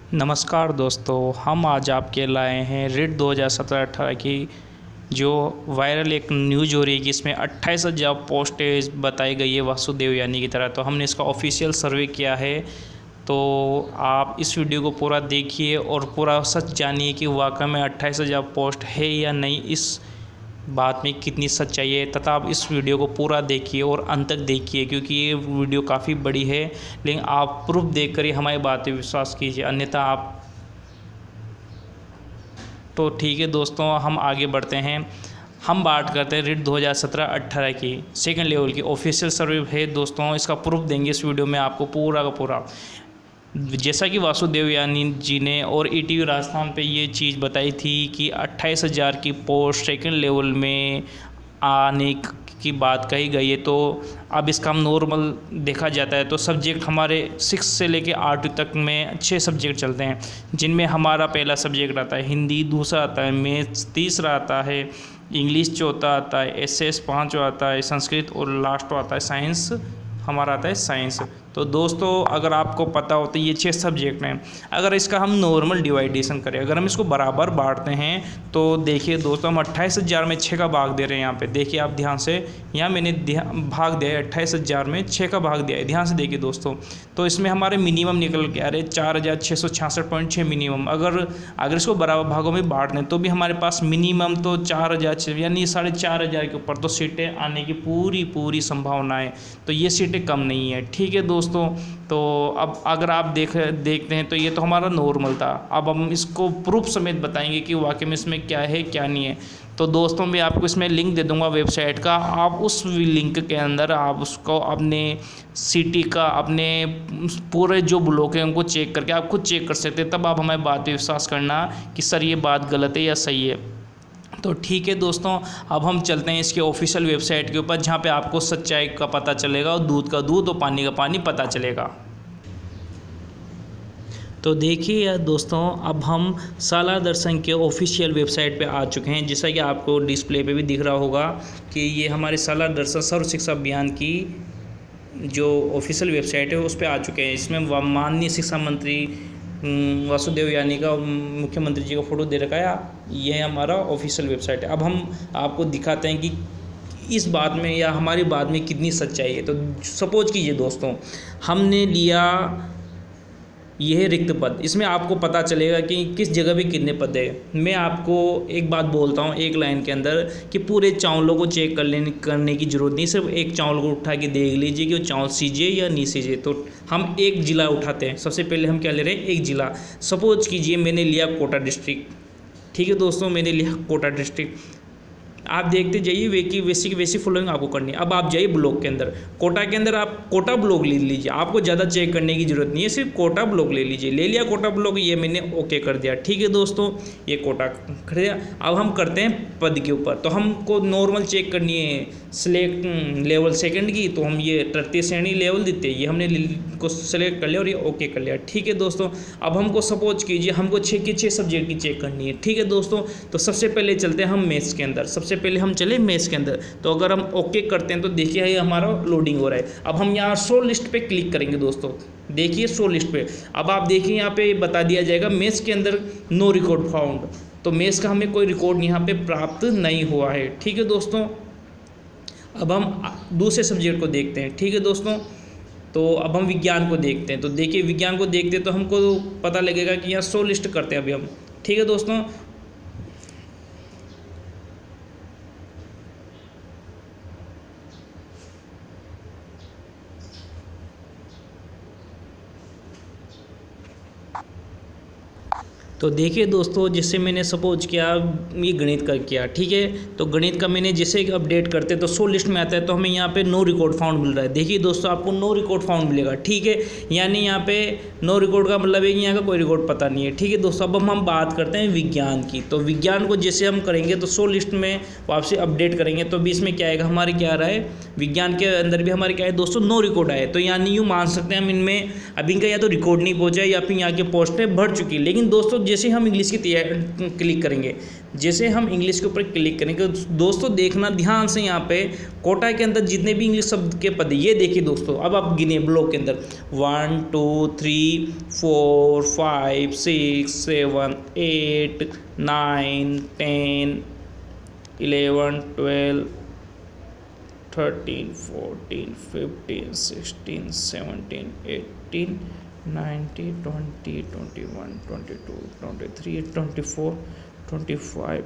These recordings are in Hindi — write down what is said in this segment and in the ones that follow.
नमस्कार दोस्तों, हम आज आपके लाए हैं रिट 2017-18 की जो वायरल एक न्यूज़ हो रही है कि इसमें 28,000 पोस्टेज बताई गई है वासु देवयानी की तरह। तो हमने इसका ऑफिशियल सर्वे किया है, तो आप इस वीडियो को पूरा देखिए और पूरा सच जानिए कि वाकई में 28,000 पोस्ट है या नहीं, इस बात में कितनी सच्चाई है। तथा आप इस वीडियो को पूरा देखिए और अंत तक देखिए, क्योंकि ये वीडियो काफ़ी बड़ी है, लेकिन आप प्रूफ देखकर ही हमारी बात पे विश्वास कीजिए, अन्यथा आप तो ठीक है दोस्तों, हम आगे बढ़ते हैं। हम बात करते हैं रिट 2017-18 की सेकंड लेवल की ऑफिशियल सर्वे है दोस्तों। इसका प्रूफ देंगे इस वीडियो में आपको पूरा का पूरा। जैसा कि वासु देवयानी जी ने और ईटीवी राजस्थान पे ये चीज़ बताई थी कि 28,000 की पोस्ट सेकंड लेवल में आने की बात कही गई है, तो अब इसका हम नॉर्मल देखा जाता है तो सब्जेक्ट हमारे 6 से लेके 8 तक में 6 सब्जेक्ट चलते हैं, जिनमें हमारा पहला सब्जेक्ट आता है हिंदी, दूसरा आता है मैथ्स, तीसरा आता है इंग्लिश, चौथा आता है एसएस, पाँचवा आता है संस्कृत और लास्ट आता है साइंस। हमारा आता है साइंस। तो दोस्तों, अगर आपको पता हो तो ये 6 सब्जेक्ट हैं। अगर इसका हम नॉर्मल डिवाइडेशन करें, अगर हम इसको बराबर बांटते हैं तो देखिए दोस्तों, हम 28,000 में 6 का भाग दे रहे हैं। यहाँ पे देखिए आप ध्यान से, यहाँ मैंने भाग दिया है 28,000 में 6 का भाग दिया है, ध्यान से देखिए दोस्तों। तो इसमें हमारे मिनिमम निकल के आ रहे 4,666.6 मिनिमम। अगर इसको बराबर भागों में बांट दें तो भी हमारे पास मिनिमम तो 4,000 यानी 4,500 के ऊपर तो सीटें आने की पूरी संभावना है। तो ये सीटें कम नहीं है, ठीक है दोस्तों। तो अब अगर आप देखते हैं तो ये तो हमारा नॉर्मल था। अब हम इसको प्रूफ समेत बताएंगे कि वाकई में इसमें क्या है क्या नहीं है। तो दोस्तों, मैं आपको इसमें लिंक दे दूंगा वेबसाइट का, आप उस लिंक के अंदर आप उसको अपने सिटी का, अपने पूरे जो ब्लॉक है उनको चेक करके आप खुद चेक कर सकते हैं। तब आप हमारी बात पर विश्वास करना कि सर ये बात गलत है या सही है। तो ठीक है दोस्तों, अब हम चलते हैं इसके ऑफिशियल वेबसाइट के ऊपर, जहाँ पे आपको सच्चाई का पता चलेगा और दूध का दूध और पानी का पानी पता चलेगा। तो देखिए यार दोस्तों, अब हम सालार दर्शन के ऑफिशियल वेबसाइट पे आ चुके हैं। जैसा कि आपको डिस्प्ले पे भी दिख रहा होगा कि ये हमारे सालार दर्शन सर्व शिक्षा अभियान की जो ऑफिशियल वेबसाइट है उस पर आ चुके हैं। इसमें माननीय शिक्षा मंत्री वासु देवयानी का, मुख्यमंत्री जी का फ़ोटो दे रखा है। ये हमारा ऑफिशियल वेबसाइट है। अब हम आपको दिखाते हैं कि इस बात में या हमारी बात में कितनी सच्चाई है। तो सपोज कीजिए दोस्तों, हमने लिया यह रिक्त पद, इसमें आपको पता चलेगा कि किस जगह पे कितने पद है। मैं आपको एक बात बोलता हूँ एक लाइन के अंदर कि पूरे चावलों को चेक करने की ज़रूरत नहीं, सिर्फ एक चावल को उठा के देख लीजिए कि वो चावल सीजे या नहीं सीजे। तो हम एक ज़िला उठाते हैं। सबसे पहले हम क्या ले रहे हैं, एक ज़िला। सपोज कीजिए मैंने लिया कोटा डिस्ट्रिक्ट, ठीक है दोस्तों, मैंने लिया कोटा डिस्ट्रिक्ट। आप देखते जाइए, वैसी फॉलोइंग आपको करनी है। अब आप जाइए ब्लॉक के अंदर, कोटा के अंदर आप कोटा ब्लॉक ले लीजिए। आपको ज़्यादा चेक करने की ज़रूरत नहीं है, सिर्फ कोटा ब्लॉक ले लीजिए। ले लिया कोटा ब्लॉक, ये मैंने ओके कर दिया, ठीक है दोस्तों, ये कोटा कर दिया। अब हम करते हैं पद के ऊपर। तो हमको नॉर्मल चेक करनी है सिलेक्ट लेवल सेकंड की, तो हम ये तृतीय श्रेणी लेवल देते हैं, ये हमने को सेलेक्ट कर लिया और ये ओके कर लिया, ठीक है दोस्तों। अब हमको सपोज कीजिए हमको 6 की 6 सब्जेक्ट की चेक करनी है, ठीक है दोस्तों। तो सबसे पहले चलते हैं हम मैथ्स के अंदर। सबसे पहले हम चले मैथ्स के अंदर। तो अगर हम ओके करते हैं तो देखिए ये हमारा लोडिंग हो रहा है। अब हम यहाँ शो लिस्ट पे क्लिक करेंगे दोस्तों, देखिए शो लिस्ट पे। अब आप देखिए यहाँ पे बता दिया जाएगा मैथ्स के अंदर नो रिकॉर्ड फाउंड। तो मैथ्स का हमें कोई रिकॉर्ड यहाँ पे प्राप्त नहीं हुआ है, ठीक है दोस्तों। अब हम दूसरे सब्जेक्ट को देखते हैं, ठीक है दोस्तों। तो अब हम विज्ञान को देखते हैं। तो देखिए विज्ञान को देखते हैं तो हमको पता लगेगा कि यहाँ शो लिस्ट करते हैं अभी हम, ठीक है दोस्तों। तो देखिए दोस्तों, जैसे मैंने सपोज किया ये गणित का किया, ठीक है। तो गणित का मैंने जैसे अपडेट करते तो शो लिस्ट में आता है, तो हमें यहाँ पे नो रिकॉर्ड फाउंड मिल रहा है। देखिए दोस्तों, आपको नो रिकॉर्ड फाउंड मिलेगा, ठीक है। यानी यहाँ पे नो रिकॉर्ड का मतलब है कि यहाँ का कोई रिकॉर्ड पता नहीं है, ठीक है दोस्तों। अब हम बात करते हैं विज्ञान की। तो विज्ञान को जैसे हम करेंगे तो शो लिस्ट में वापसी अपडेट करेंगे तो भी इसमें क्या आएगा, हमारे क्या आ रहा है, विज्ञान के अंदर भी हमारे क्या है दोस्तों, नो रिकॉर्ड आए। तो यानी यूँ मान सकते हैं हम इनमें अभी इनका या तो रिकॉर्ड नहीं पहुँचा या फिर यहाँ की पोस्टें बढ़ चुकी। लेकिन दोस्तों जैसे हम इंग्लिश की तैयारी क्लिक करेंगे, जैसे हम इंग्लिश के ऊपर क्लिक करेंगे दोस्तों, देखना ध्यान से यहाँ पे कोटा के अंदर जितने भी इंग्लिश शब्द के पद, ये देखिए दोस्तों, अब आप गिने ब्लॉक के अंदर 1 2 3 4 5 6 7 8 9 10 11 12 13 14 15 16 17 18 19 20 21 22 23 24 25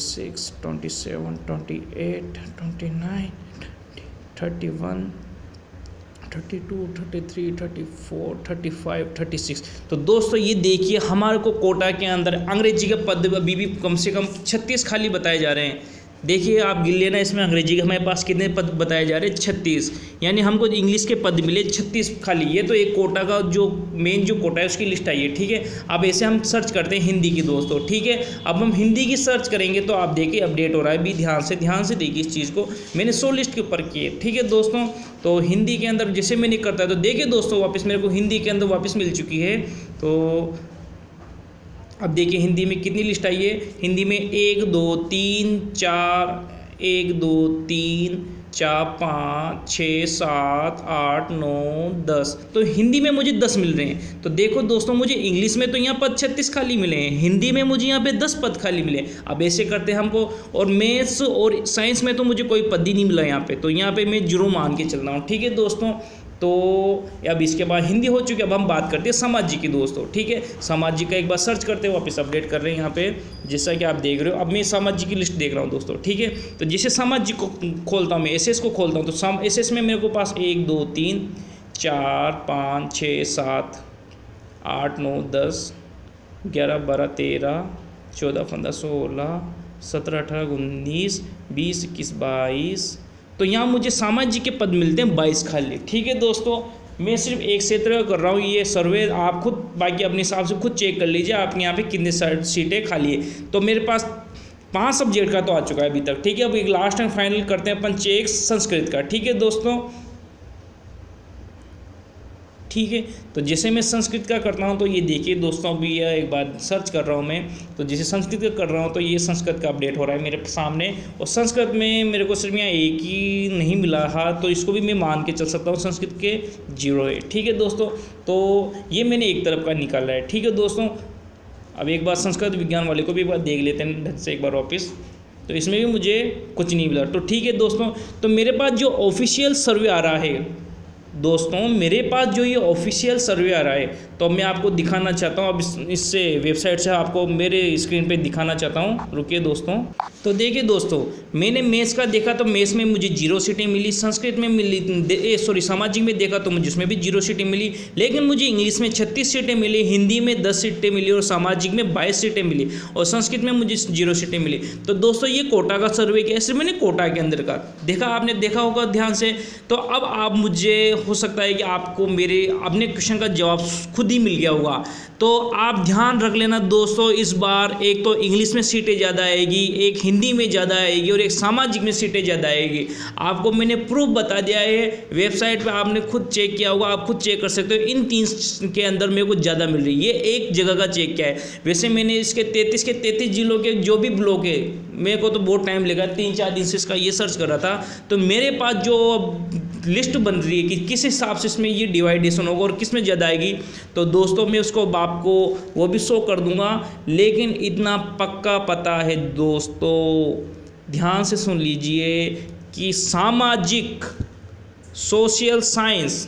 26 27 28 29 31 32 33 34 35 36। तो दोस्तों ये देखिए हमारे को कोटा के अंदर अंग्रेजी के पद अभी भी कम से कम 36 खाली बताए जा रहे हैं। देखिए आप गिन लेना, इसमें अंग्रेजी के हमारे पास कितने पद बताए जा रहे हैं, 36, यानी हमको इंग्लिश के पद मिले 36 खाली। ये तो एक कोटा का जो मेन जो कोटा है उसकी लिस्ट आई है, ठीक है। अब ऐसे हम सर्च करते हैं हिंदी की दोस्तों, ठीक है। अब हम हिंदी की सर्च करेंगे तो आप देखिए अपडेट हो रहा है भी, ध्यान से देखिए इस चीज़ को, मैंने 100 लिस्ट के ऊपर की है, ठीक है दोस्तों। तो हिंदी के अंदर जैसे मैंने करता है तो देखिए दोस्तों वापस मेरे को हिंदी के अंदर वापस मिल चुकी है। तो अब देखिए हिंदी में कितनी लिस्ट आई है, हिंदी में 1 2 3 4 1 2 3 4 5 6 7 8 9 10। तो हिंदी में मुझे 10 मिल रहे हैं। तो देखो दोस्तों मुझे इंग्लिश में तो यहाँ पद 36 खाली मिले हैं, हिंदी में मुझे यहाँ पे 10 पद खाली मिले। अब ऐसे करते हैं हमको, और मैथ्स और साइंस में तो मुझे कोई पद ही नहीं मिला यहाँ पे, तो यहाँ पे मैं 0 मान के चल रहा हूँ, ठीक है दोस्तों। तो अब इसके बाद हिंदी हो चुकी है, अब हम बात करते हैं सामाजिक की दोस्तों, ठीक है। सामाजिक का एक बार सर्च करते हैं, वापस अपडेट कर रहे हैं यहाँ पे, जैसा कि आप देख रहे हो। अब मैं सामाजिक की लिस्ट देख रहा हूँ दोस्तों, ठीक है। तो जैसे सामाजिक को खोलता हूँ मैं, एसएस को खोलता हूँ, तो एसएस में मेरे को पास 1 2 3 4 5 6 7 8 9 10 11 12 13 14 15 16 17 18 19 20 21 22। तो यहाँ मुझे सामाजिक के पद मिलते हैं 22 खाली, ठीक है दोस्तों। मैं सिर्फ एक क्षेत्र कर रहा हूँ ये सर्वे, आप खुद बाकी अपने हिसाब से खुद चेक कर लीजिए आपके यहाँ पे कितने सीटें खाली है। तो मेरे पास 5 सब्जेक्ट का तो आ चुका है अभी तक, ठीक है। अब एक लास्ट एंड फाइनल करते हैं अपन चेक संस्कृत का, ठीक है दोस्तों, ठीक है। तो जैसे मैं संस्कृत का करता हूँ तो ये देखिए दोस्तों, अभी यह एक बार सर्च कर रहा हूँ मैं, तो जैसे संस्कृत का कर रहा हूँ तो ये संस्कृत का अपडेट हो रहा है मेरे सामने। और संस्कृत में मेरे को सिर्फ यहाँ एक ही नहीं मिला है, तो इसको भी मैं मान के चल सकता हूँ संस्कृत के 0 है, ठीक है दोस्तों। तो ये मैंने एक तरफ का निकाला है, ठीक है दोस्तों। अब एक बार संस्कृत विज्ञान वाले को भी एक बार देख लेते हैं ढंग से एक बार वापस, तो इसमें भी मुझे कुछ नहीं मिला। तो ठीक है दोस्तों, तो मेरे पास जो ऑफिशियल सर्वे आ रहा है दोस्तों, मेरे पास जो ये ऑफिशियल सर्वे आ रहा है, तो मैं आपको दिखाना चाहता हूँ। अब इससे वेबसाइट से आपको मेरे स्क्रीन पे दिखाना चाहता हूँ, रुकिए दोस्तों। तो देखिए दोस्तों, मैंने मैथ्स का देखा तो मैथ्स में मुझे 0 सीटें मिली, संस्कृत में मिली, सामाजिक में देखा तो मुझे उसमें भी 0 सीटें मिली, लेकिन मुझे इंग्लिश में 36 सीटें मिली, हिंदी में 10 सीटें मिली और सामाजिक में 22 सीटें मिली, और संस्कृत में मुझे 0 सीटें मिली। तो दोस्तों ये कोटा का सर्वे किया, सिर्फ मैंने कोटा के अंदर का देखा, आपने देखा होगा ध्यान से। तो अब आप मुझे हो सकता है कि आपको मेरे अपने क्वेश्चन का जवाब खुद ही मिल गया होगा। तो आप ध्यान रख लेना दोस्तों, इस बार एक तो इंग्लिश में सीटें ज़्यादा आएगी, एक हिंदी में ज़्यादा आएगी और एक सामाजिक में सीटें ज़्यादा आएगी। आपको मैंने प्रूफ बता दिया है, वेबसाइट पे आपने खुद चेक किया होगा, आप खुद चेक कर सकते हो। इन 3 के अंदर मेरे को ज़्यादा मिल रही है, ये एक जगह का चेक किया है। वैसे मैंने इसके 33 के 33 जिलों के जो भी ब्लॉक है, मेरे को तो बहुत टाइम लगा, 3-4 दिन से इसका ये सर्च कर रहा था। तो मेरे पास जो लिस्ट बन रही है कि किस हिसाब से इसमें ये डिवाइडेशन होगा और किस में ज़्यादा आएगी, तो दोस्तों मैं उसको आपको वो भी शो कर दूंगा। लेकिन इतना पक्का पता है दोस्तों, ध्यान से सुन लीजिए, कि सामाजिक, सोशल साइंस,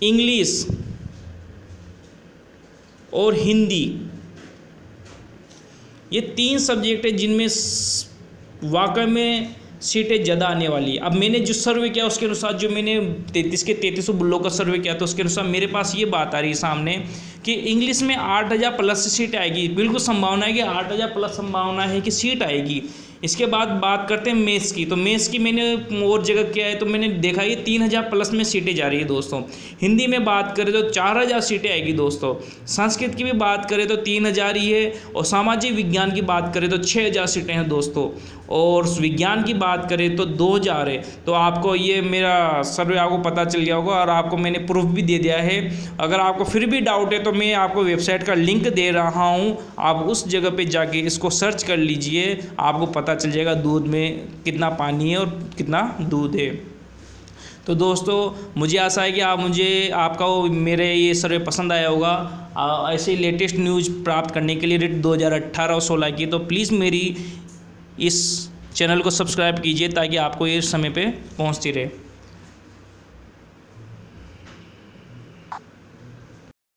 इंग्लिश और हिंदी, ये 3 सब्जेक्ट है जिनमें वाकई में सीटें ज़्यादा आने वाली है। अब मैंने जो सर्वे किया उसके अनुसार, जो मैंने 33 के 33 ब्लॉक का सर्वे किया, तो उसके अनुसार मेरे पास ये बात आ रही है सामने कि इंग्लिश में 8000 प्लस सीट आएगी, बिल्कुल संभावना है कि 8000 प्लस संभावना है कि सीट आएगी। इसके बाद बात करते हैं मेंस की। तो मेंस की मैंने और जगह क्या है तो मैंने देखा ये 3000 प्लस में सीटें जा रही है दोस्तों। हिंदी में बात करें तो 4000 सीटें आएगी दोस्तों। संस्कृत की भी बात करें तो 3000 ही है, और सामाजिक विज्ञान की बात करें तो 6000 सीटें हैं दोस्तों, और विज्ञान की बात करें तो 2000 है। तो आपको ये मेरा सर्वे आपको पता चल गया होगा, और आपको मैंने प्रूफ भी दे दिया है। अगर आपको फिर भी डाउट है तो मैं आपको वेबसाइट का लिंक दे रहा हूँ, आप उस जगह पे जाके इसको सर्च कर लीजिए, आपको पता चल जाएगा दूध में कितना पानी है और कितना दूध है। तो दोस्तों मुझे आशा है कि आपका मेरे ये सर्वे पसंद आया होगा। ऐसे लेटेस्ट न्यूज़ प्राप्त करने के लिए रेट 2018 और 16 की, तो प्लीज़ मेरी इस चैनल को सब्सक्राइब कीजिए ताकि आपको ये समय पे पहुंचती रहे।